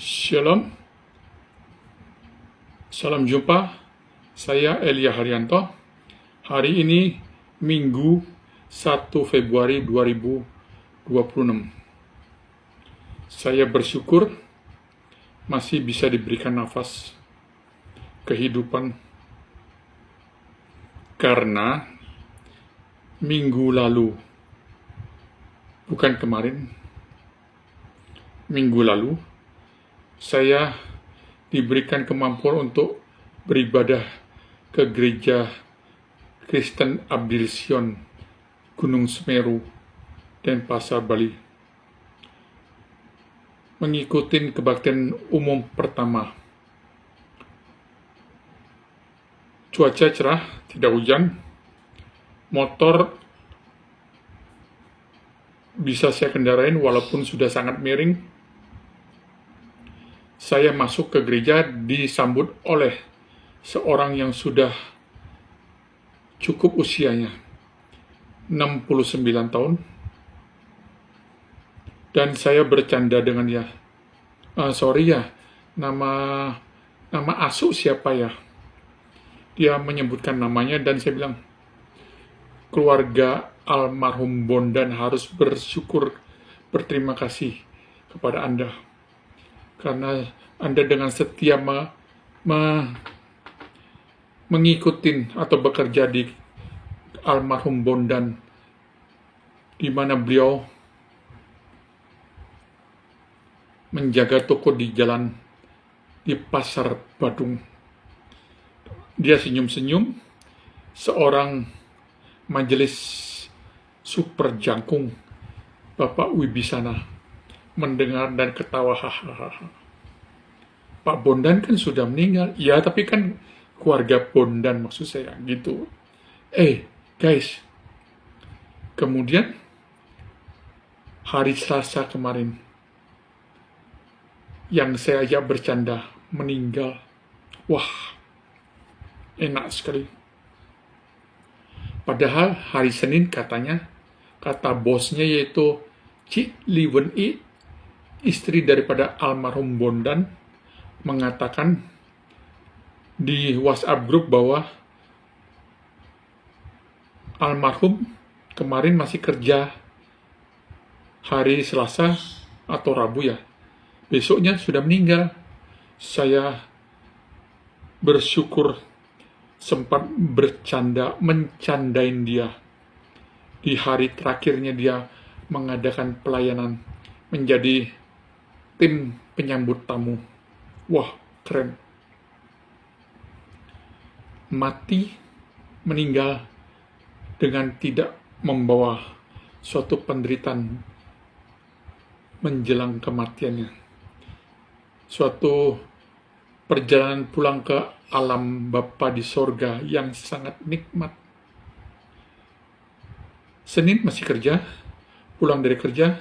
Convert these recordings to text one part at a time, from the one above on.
Shalom, salam jumpa. Saya Elia Haryanto. Hari ini Minggu 1 Februari 2026. Saya bersyukur masih bisa diberikan nafas kehidupan karena minggu lalu, bukan kemarin, minggu lalu saya diberikan kemampuan untuk beribadah ke gereja Kristen Abdil Sion, Gunung Semeru, Denpasar, Bali. Mengikuti kebaktian umum pertama. Cuaca cerah, tidak hujan. Motor bisa saya kendarain walaupun sudah sangat miring. Saya masuk ke gereja disambut oleh seorang yang sudah cukup usianya, 69 tahun. Dan saya bercanda dengan dia. Sorry ya, nama asuh siapa ya? Dia menyebutkan namanya dan saya bilang, keluarga almarhum Bondan harus bersyukur, berterima kasih kepada Anda. Karena Anda dengan setia mengikuti atau bekerja di almarhum Bondan, di mana beliau menjaga toko di jalan di Pasar Badung. Dia senyum-senyum, seorang majelis super jangkung, Bapak Wibisana, mendengar dan ketawa, hahaha. Pak Bondan kan sudah meninggal. Ya, tapi kan keluarga Bondan maksud saya, gitu. Guys. Kemudian, hari Selasa kemarin, yang saya ajak bercanda, meninggal. Wah, enak sekali. Padahal hari Senin katanya, kata bosnya yaitu Cik Li Wen I, istri daripada almarhum Bondan, mengatakan di WhatsApp grup bahwa almarhum kemarin masih kerja hari Selasa atau Rabu ya. Besoknya sudah meninggal. Saya bersyukur sempat mencandain dia. Di hari terakhirnya dia mengadakan pelayanan menjadi tim penyambut tamu. Wah, keren. Mati, meninggal dengan tidak membawa suatu penderitaan menjelang kematiannya. Suatu perjalanan pulang ke alam Bapa di sorga yang sangat nikmat. Senin masih kerja, pulang dari kerja,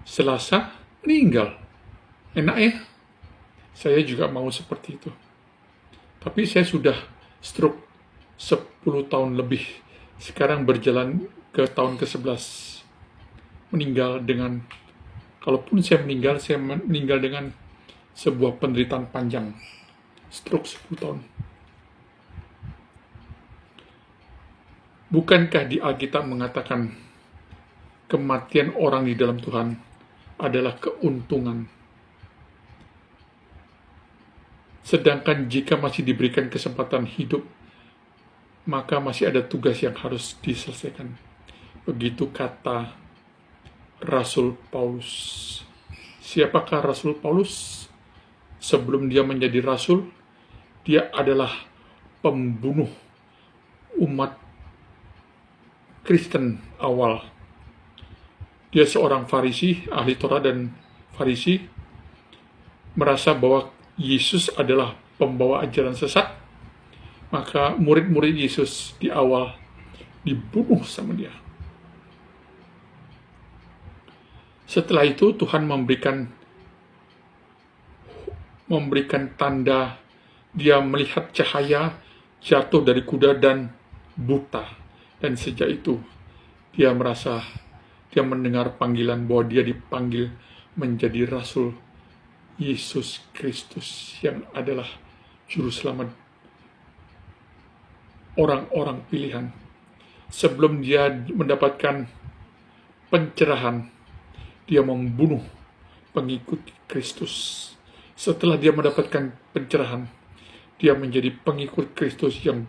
Selasa meninggal. Enak ya? Saya juga mau seperti itu. Tapi saya sudah stroke 10 tahun lebih. Sekarang berjalan ke tahun ke-11. Meninggal dengan, kalaupun saya meninggal dengan sebuah penderitaan panjang. Stroke 10 tahun. Bukankah di Alkitab mengatakan kematian orang di dalam Tuhan adalah keuntungan? Sedangkan jika masih diberikan kesempatan hidup, maka masih ada tugas yang harus diselesaikan. Begitu kata Rasul Paulus. Siapakah Rasul Paulus? Sebelum dia menjadi rasul, dia adalah pembunuh umat Kristen awal. Dia seorang Farisi, ahli Torah dan Farisi, merasa bahwa Yesus adalah pembawa ajaran sesat, maka murid-murid Yesus di awal dibunuh sama dia. Setelah itu Tuhan memberikan tanda dia melihat cahaya jatuh dari kuda dan buta. Dan sejak itu dia mendengar panggilan bahwa dia dipanggil menjadi rasul Yesus Kristus yang adalah Juru Selamat orang-orang pilihan. Sebelum dia mendapatkan pencerahan, dia membunuh pengikut Kristus. Setelah dia mendapatkan pencerahan, dia menjadi pengikut Kristus yang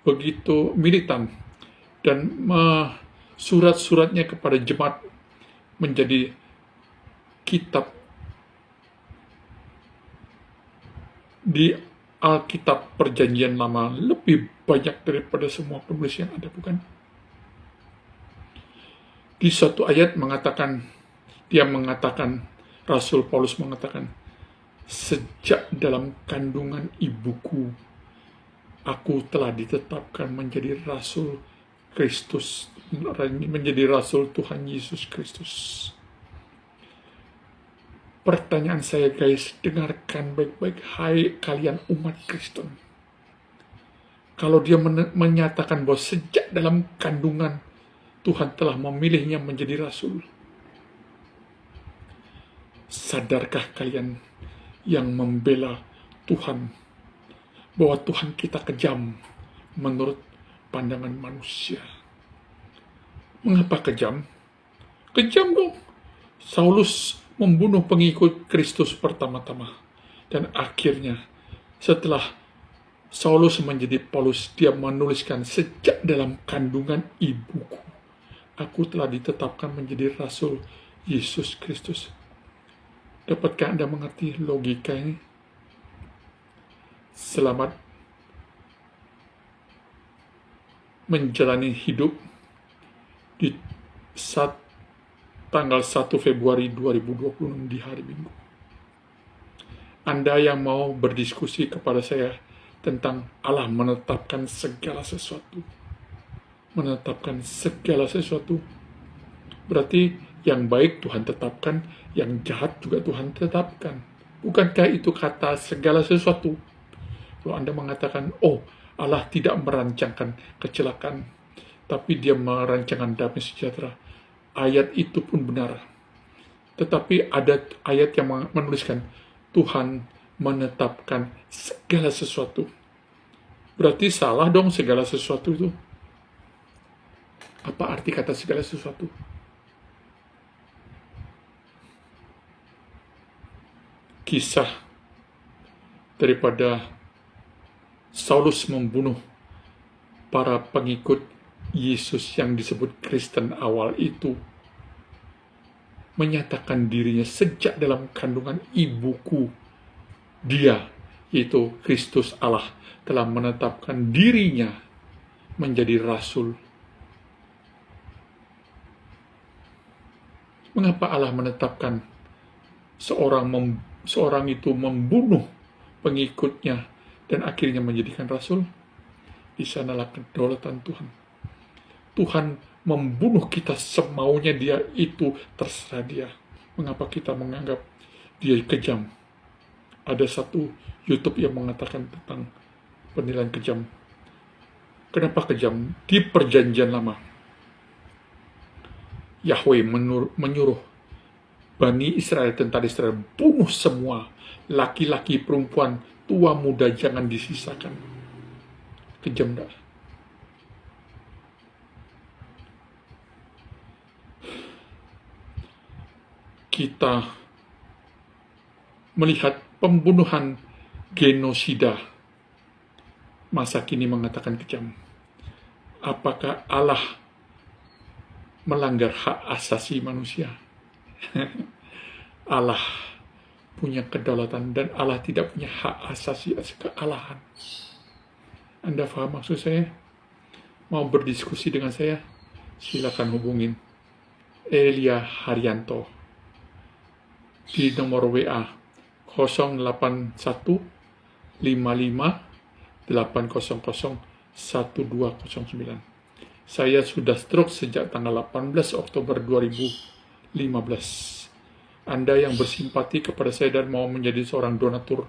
begitu militan, dan surat-suratnya kepada jemaat menjadi kitab di Alkitab Perjanjian Lama lebih banyak daripada semua penulis yang ada, bukan? Di suatu ayat Rasul Paulus mengatakan, sejak dalam kandungan ibuku, aku telah ditetapkan menjadi Rasul Kristus, menjadi Rasul Tuhan Yesus Kristus. Pertanyaan saya, guys, dengarkan baik-baik, hai kalian umat Kristen. Kalau dia menyatakan bahwa sejak dalam kandungan Tuhan telah memilihnya menjadi rasul, sadarkah kalian yang membela Tuhan bahwa Tuhan kita kejam menurut pandangan manusia? Mengapa kejam? Kejam dong. Saulus membunuh pengikut Kristus pertama-tama, dan akhirnya setelah Saulus menjadi Paulus, dia menuliskan, sejak dalam kandungan ibuku, aku telah ditetapkan menjadi Rasul Yesus Kristus. Dapatkah Anda mengerti logika ini? Selamat menjalani hidup di tanggal 1 Februari 2020 di hari Minggu. Anda yang mau berdiskusi kepada saya tentang Allah menetapkan segala sesuatu. Menetapkan segala sesuatu. Berarti yang baik Tuhan tetapkan, yang jahat juga Tuhan tetapkan. Bukankah itu kata segala sesuatu? Kalau Anda mengatakan, oh, Allah tidak merancangkan kecelakaan, tapi dia merancangkan damai sejahtera, ayat itu pun benar. Tetapi ada ayat yang menuliskan Tuhan menetapkan segala sesuatu. Berarti salah dong segala sesuatu itu. Apa arti kata segala sesuatu? Kisah daripada Saulus membunuh para pengikut Yesus yang disebut Kristen awal itu, menyatakan dirinya sejak dalam kandungan ibuku, dia, yaitu Kristus Allah, telah menetapkan dirinya menjadi rasul. Mengapa Allah menetapkan seorang itu membunuh pengikutnya dan akhirnya menjadikan rasul? Di sanalah kedaulatan Tuhan. Tuhan membunuh kita semaunya dia, itu terserah dia. Mengapa kita menganggap dia kejam? Ada satu YouTube yang mengatakan tentang penilaian kejam. Kenapa kejam? Di Perjanjian Lama, Yahweh menyuruh Bani Israel, tentara Israel, bunuh semua, laki-laki, perempuan, tua, muda, jangan disisakan. Kejam dah. Kita melihat pembunuhan genosida, masa kini mengatakan kejam. Apakah Allah melanggar hak asasi manusia? Allah punya kedaulatan dan Allah tidak punya hak asasi kealahan. Anda paham maksud saya? Mau berdiskusi dengan saya? Silakan hubungin Elia Haryanto di nomor WA 081 55 800 1209. Saya sudah stroke sejak tanggal 18 Oktober 2015. Anda yang bersimpati kepada saya dan mau menjadi seorang donatur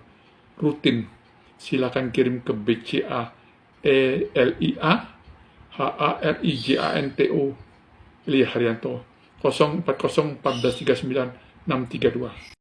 rutin, silakan kirim ke BCA ELIA HARIJANTO Elia Haryanto 040 1439 632.